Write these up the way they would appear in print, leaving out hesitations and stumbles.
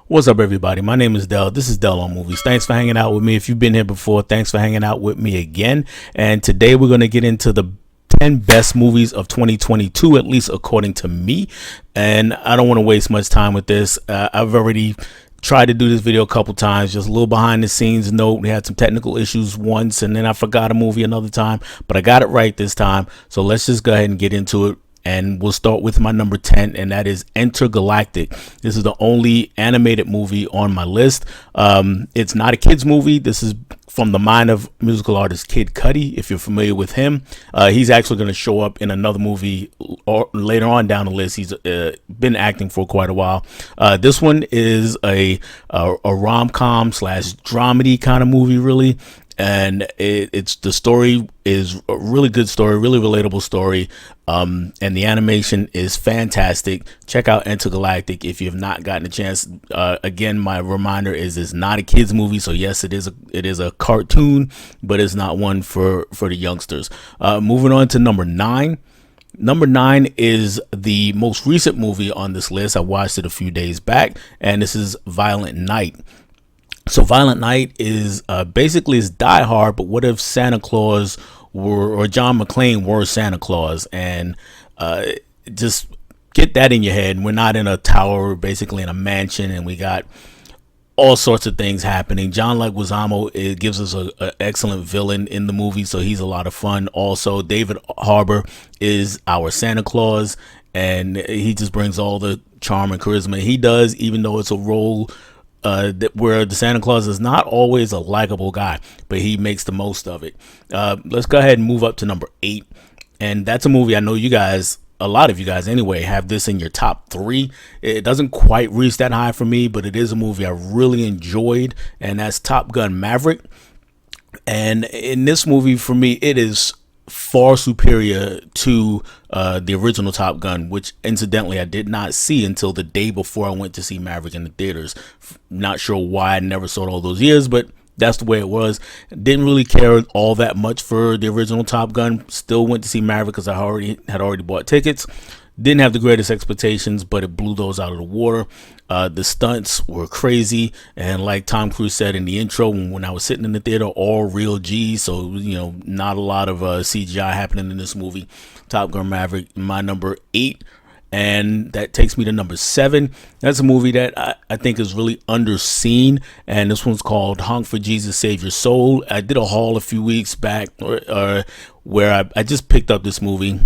What's up, everybody? My name is Dell. This is Dell on Movies. Thanks for hanging out with me. If you've been here before, thanks for hanging out with me again. And today we're going to get into the 10 best movies of 2022, at least according to me. And I don't want to waste much time with this. I've already tried to do this video a couple times, just a little behind the scenes note. We had some technical issues once, and then I forgot a movie another time, but I got it right this time. So let's just go ahead and get into it. And we'll start with my number 10, and that is Intergalactic. This is the only animated movie on my list. It's not a kid's movie. This is from the mind of musical artist Kid Cudi, if you're familiar with him. He's actually going to show up in another movie later on down the list. He's been acting for quite a while. This one is a rom-com slash dramedy kind of movie, really. And it's the story is a really good story, really relatable story, and the animation is fantastic. Check out Intergalactic if you have not gotten a chance. Again, my reminder is it's not a kids movie, so yes, it is a cartoon, but it's not one for the youngsters. Moving on to number 9. Number 9 is the most recent movie on this list. I watched it a few days back, and this is Violent Night. So Violent Night is basically is Die Hard, but what if Santa Claus or John McClane were Santa Claus? And just get that in your head. We're not in a tower, we're basically in a mansion, and we got all sorts of things happening. John Leguizamo, it gives us an excellent villain in the movie, so he's a lot of fun. Also, David Harbour is our Santa Claus, and he just brings all the charm and charisma he does, even though it's a role where the Santa Claus is not always a likable guy, but he makes the most of it. Let's go ahead and move up to number 8. And that's a movie I know you guys, a lot of you guys anyway, have this in your top 3. It doesn't quite reach that high for me, but it is a movie I really enjoyed, and that's Top Gun Maverick. And in this movie, for me, it is far superior to the original Top Gun, which incidentally I did not see until the day before I went to see Maverick in the theaters. Not sure why I never saw it all those years, but that's the way it was. Didn't really care all that much for the original Top Gun. Still went to see Maverick because I had already bought tickets. Didn't have the greatest expectations, but it blew those out of the water. The stunts were crazy, and like Tom Cruise said in the intro, when I was sitting in the theater, all real G's, so not a lot of CGI happening in this movie. Top Gun Maverick, my number 8, and that takes me to number 7. That's a movie that I think is really underseen, and this one's called Honk for Jesus, Save Your Soul. I did a haul a few weeks back where I just picked up this movie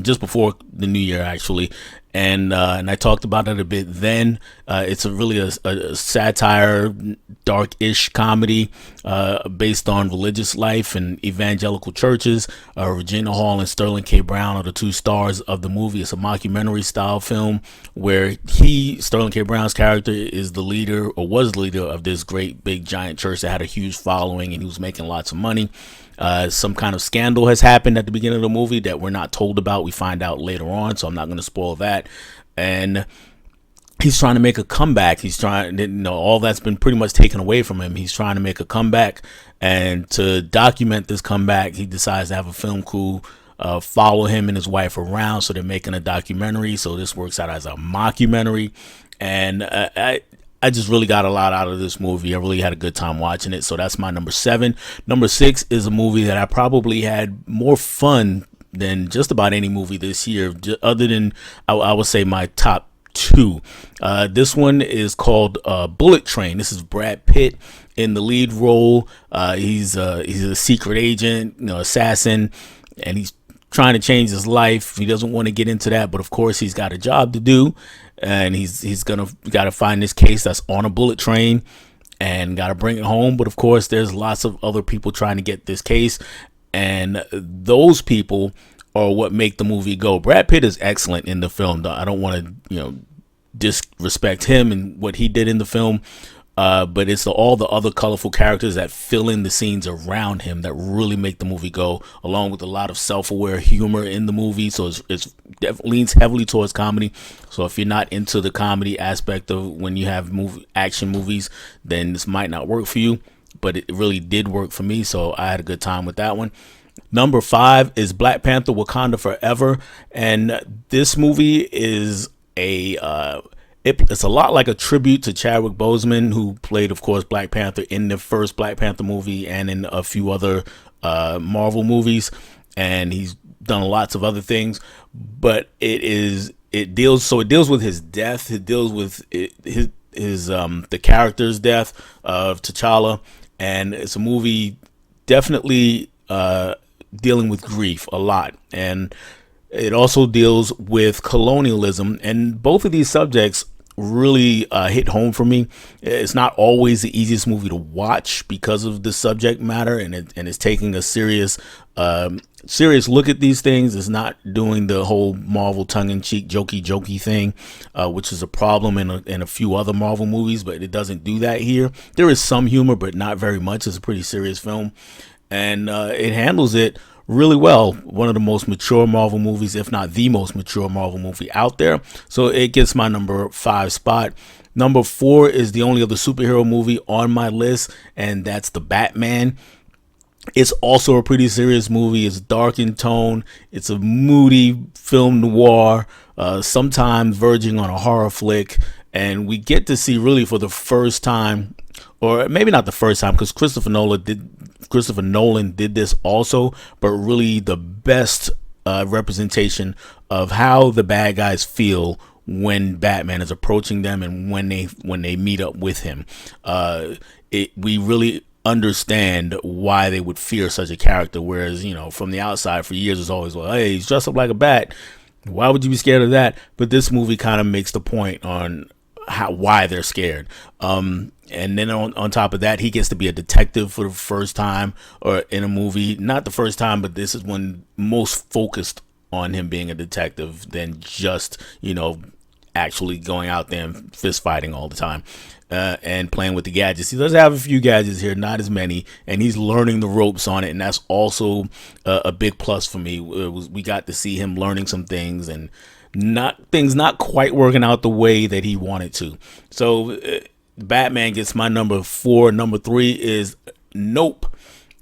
just before the new year, actually, and I talked about it a bit then. It's really a satire, dark-ish comedy based on religious life and evangelical churches. Regina Hall and Sterling K. Brown are the 2 stars of the movie. It's a mockumentary style film where Sterling K. Brown's character, is the leader, or was the leader, of this great big giant church that had a huge following, and he was making lots of money. Some kind of scandal has happened at the beginning of the movie that we're not told about. We find out later on, so I'm not going to spoil that. And he's trying to make a comeback. He's trying, all that's been pretty much taken away from him. He's trying to make a comeback, and to document this comeback, he decides to have a film crew follow him and his wife around. So they're making a documentary. So this works out as a mockumentary, and I just really got a lot out of this movie. I really had a good time watching it. So that's my number 7. Number 6 is a movie that I probably had more fun than just about any movie this year, other than I would say my top 2. This one is called Bullet Train. This is Brad Pitt in the lead role. He's a secret agent, assassin, and he's trying to change his life. He doesn't want to get into that, but of course he's got a job to do, and he's got to find this case that's on a bullet train and got to bring it home. But of course there's lots of other people trying to get this case, and those people are what make the movie go. Brad Pitt is excellent in the film. I don't want to disrespect him and what he did in the film, but it's all the other colorful characters that fill in the scenes around him that really make the movie go, along with a lot of self-aware humor in the movie. So it leans heavily towards comedy. So if you're not into the comedy aspect of when you have action movies, then this might not work for you, but it really did work for me, so I had a good time with that one. Number 5 is Black Panther: Wakanda Forever, and this movie is It's a lot like a tribute to Chadwick Boseman, who played, of course, Black Panther in the first Black Panther movie and in a few other Marvel movies, and he's done lots of other things. But it deals with his death. It deals with his the character's death of T'Challa, and it's a movie definitely dealing with grief a lot, and it also deals with colonialism, and both of these subjects really hit home for me. It's not always the easiest movie to watch because of the subject matter, and it's taking a serious look at these things. It's not doing the whole Marvel tongue-in-cheek jokey thing, which is a problem in a few other Marvel movies, but it doesn't do that here. There is some humor, but not very much. It's a pretty serious film, and it handles it really well. One of the most mature Marvel movies, if not the most mature Marvel movie out there. So it gets my number 5 spot. Number 4 is the only other superhero movie on my list, and that's The Batman. It's also a pretty serious movie. It's dark in tone. It's a moody film noir, sometimes verging on a horror flick. And we get to see, really for the first time, or maybe not the first time, because Christopher Nolan did this also, but really the best representation of how the bad guys feel when Batman is approaching them and when they meet up with him. We really understand why they would fear such a character, whereas, from the outside for years it's always, well, hey, he's dressed up like a bat, why would you be scared of that? But this movie kind of makes the point on why they're scared. And then on top of that, he gets to be a detective for the first time, or in a movie, not the first time, but this is when most focused on him being a detective than just, actually going out there and fist fighting all the time, and playing with the gadgets. He does have a few gadgets here, not as many, and he's learning the ropes on it. And that's also a big plus for me. We got to see him learning some things, and things not quite working out the way that he wanted to. So Batman gets my number 4. Number 3 is Nope,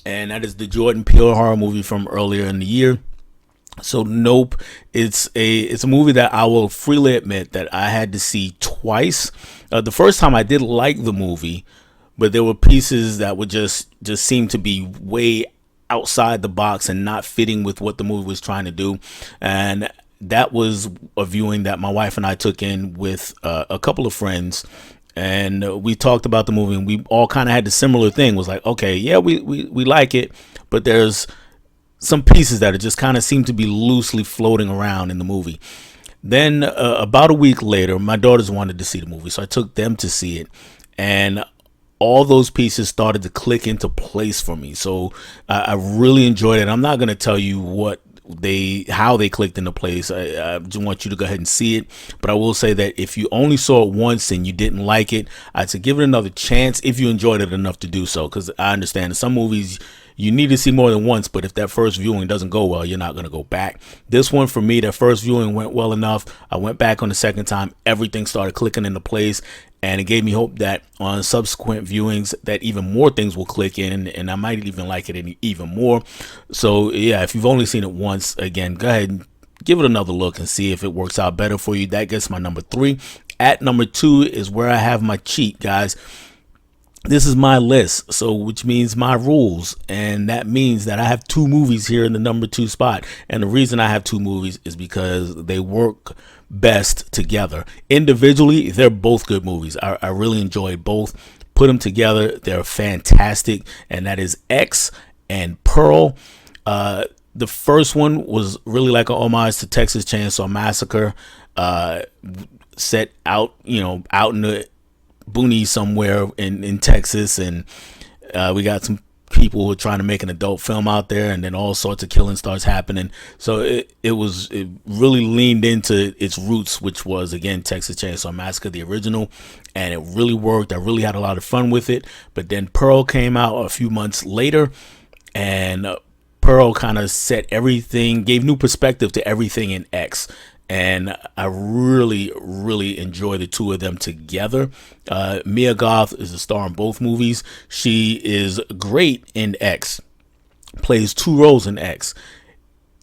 and that is the Jordan Peele horror movie from earlier in the year. So Nope, it's a movie that I will freely admit that I had to see twice. The first time I did like the movie, but there were pieces that would just seem to be way outside the box and not fitting with what the movie was trying to do. And that was a viewing that my wife and I took in with a couple of friends. And we talked about the movie, and we all kind of had the similar thing. Was like, okay, yeah, we like it, but there's some pieces that are just kind of seem to be loosely floating around in the movie. Then about a week later, my daughters wanted to see the movie, so I took them to see it, and all those pieces started to click into place for me. So I really enjoyed it. I'm not going to tell you how they clicked into place. I just want you to go ahead and see it. But I will say that if you only saw it once and you didn't like it, I'd say give it another chance if you enjoyed it enough to do so. Because I understand in some movies you need to see more than once, but if that first viewing doesn't go well, you're not going to go back. This one, for me, that first viewing went well enough. I went back on the second time. Everything started clicking into place. And it gave me hope that on subsequent viewings that even more things will click in, and I might even like it even more. So yeah, if you've only seen it once, again, go ahead and give it another look and see if it works out better for you. That gets my number 3. At number 2 is where I have my cheat, guys. This is my list, so which means my rules, and that means that I have 2 movies here in the number 2 spot. And the reason I have 2 movies is because they work best together. Individually, they're both good movies. I really enjoyed both. Put them together, they're fantastic, and that is X and Pearl. The first one was really like an homage to Texas Chainsaw Massacre, set out in the boonies somewhere in Texas, and we got some people who are trying to make an adult film out there, and then all sorts of killing starts happening. So it really leaned into its roots, which was, again, Texas Chainsaw Massacre, the original, and it really worked. I really had a lot of fun with it. But then Pearl came out a few months later, and Pearl kind of set everything, gave new perspective to everything in X. And I really, really enjoy the 2 of them together. Mia Goth is a star in both movies. She is great in X, plays 2 roles in X.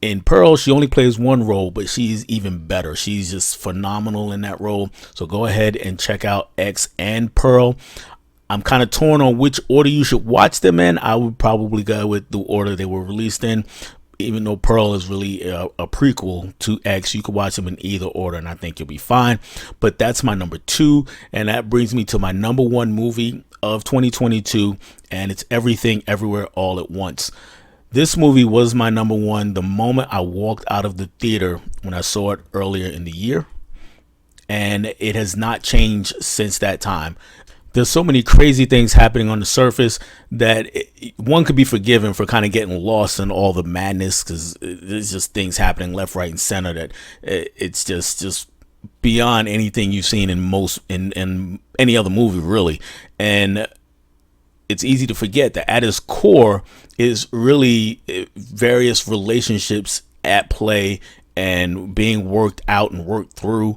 In Pearl, she only plays one role, but she's even better. She's just phenomenal in that role. So go ahead and check out X and Pearl. I'm kind of torn on which order you should watch them in. I would probably go with the order they were released in. Even though Pearl is really a prequel to X, you could watch them in either order, and I think you'll be fine. But that's my number 2, and that brings me to my number 1 movie of 2022, and it's Everything Everywhere All at Once. This movie was my number 1 the moment I walked out of the theater when I saw it earlier in the year, and it has not changed since that time. There's so many crazy things happening on the surface that one could be forgiven for kind of getting lost in all the madness, because there's just things happening left, right, and center that it's just beyond anything you've seen in any other movie, really. And it's easy to forget that at its core is really various relationships at play and being worked out and worked through.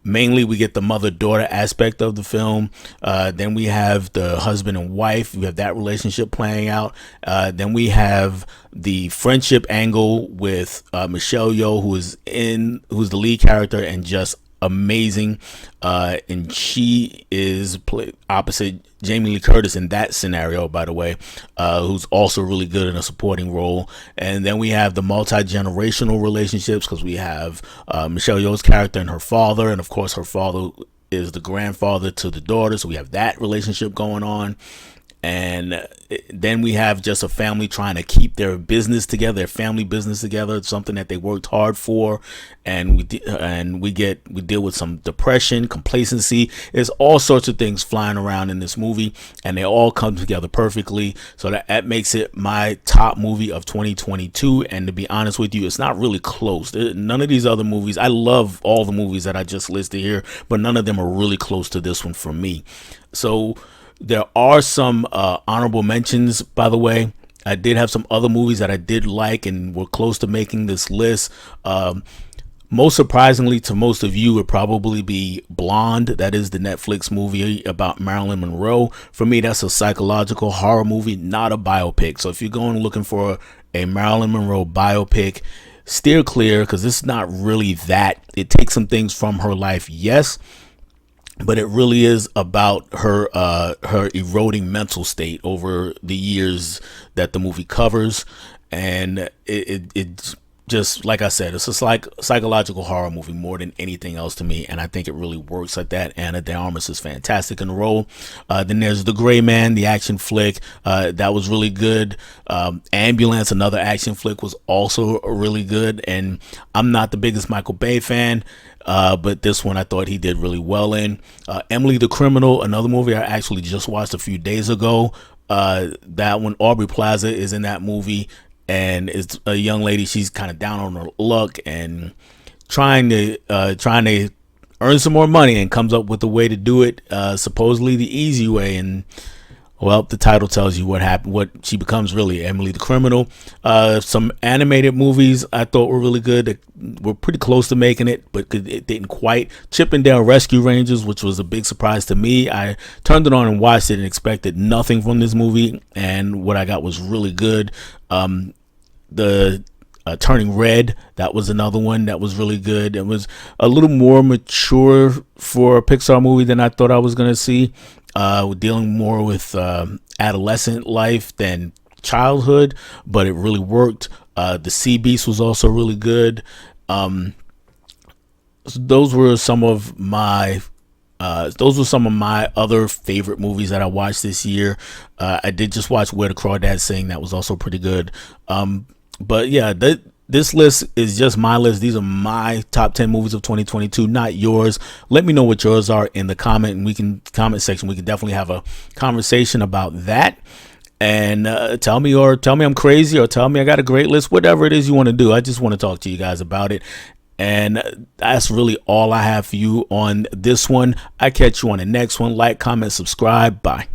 Mainly, we get the mother-daughter aspect of the film. Then we have the husband and wife. We have that relationship playing out. Then we have the friendship angle with Michelle Yeoh, who's the lead character and just amazing. And she is opposite Jamie Lee Curtis in that scenario, by the way, who's also really good in a supporting role. And then we have the multi-generational relationships, because we have Michelle Yeoh's character and her father, and of course her father is the grandfather to the daughter, so we have that relationship going on. And then we have just a family trying to keep their business together, their family business together. It's something that they worked hard for, and we deal with some depression, complacency. There's all sorts of things flying around in this movie, and they all come together perfectly. So that makes it my top movie of 2022. And to be honest with you, it's not really close. None of these other movies, I love all the movies that I just listed here, but none of them are really close to this one for me. So there are some honorable mentions, by the way. I did have some other movies that I did like and were close to making this list. Most surprisingly to most of you would probably be Blonde. That is the Netflix movie about Marilyn Monroe. For me, that's a psychological horror movie, not a biopic. So if you're going looking for a Marilyn Monroe biopic, steer clear, because it's not really that. It takes some things from her life, yes, but it really is about her eroding mental state over the years that the movie covers. And it's just, like I said, it's a psychological horror movie more than anything else to me, and I think it really works like that. Ana de Armas is fantastic in the role. Then there's The Gray Man, the action flick, that was really good. Ambulance, another action flick, was also really good, and I'm not the biggest Michael Bay fan, but this one I thought he did really well in. Emily the Criminal, another movie I actually just watched a few days ago. That one, Aubrey Plaza is in that movie, and it's a young lady. She's kind of down on her luck and trying to earn some more money, and comes up with a way to do it, supposedly the easy way. And well, the title tells you what happened, what she becomes, really, Emily the Criminal. Some animated movies I thought were really good. They were pretty close to making it, but it didn't quite. Chip 'n Dale Rescue Rangers, which was a big surprise to me. I turned it on and watched it and expected nothing from this movie, and what I got was really good. The Turning Red, that was another one that was really good. It was a little more mature for a Pixar movie than I thought I was going to see. Dealing more with adolescent life than childhood, but it really worked. The Sea Beast was also really good. Those were some of my other favorite movies that I watched this year. I did just watch Where the Crawdads Sing. That was also pretty good. But yeah, this list is just my list. These are my top 10 movies of 2022, not yours. Let me know what yours are in the comment section. We can definitely have a conversation about that. And tell me I'm crazy, or tell me I got a great list. Whatever it is you want to do, I just want to talk to you guys about it. And that's really all I have for you on this one. I catch you on the next one. Like, comment, subscribe. Bye.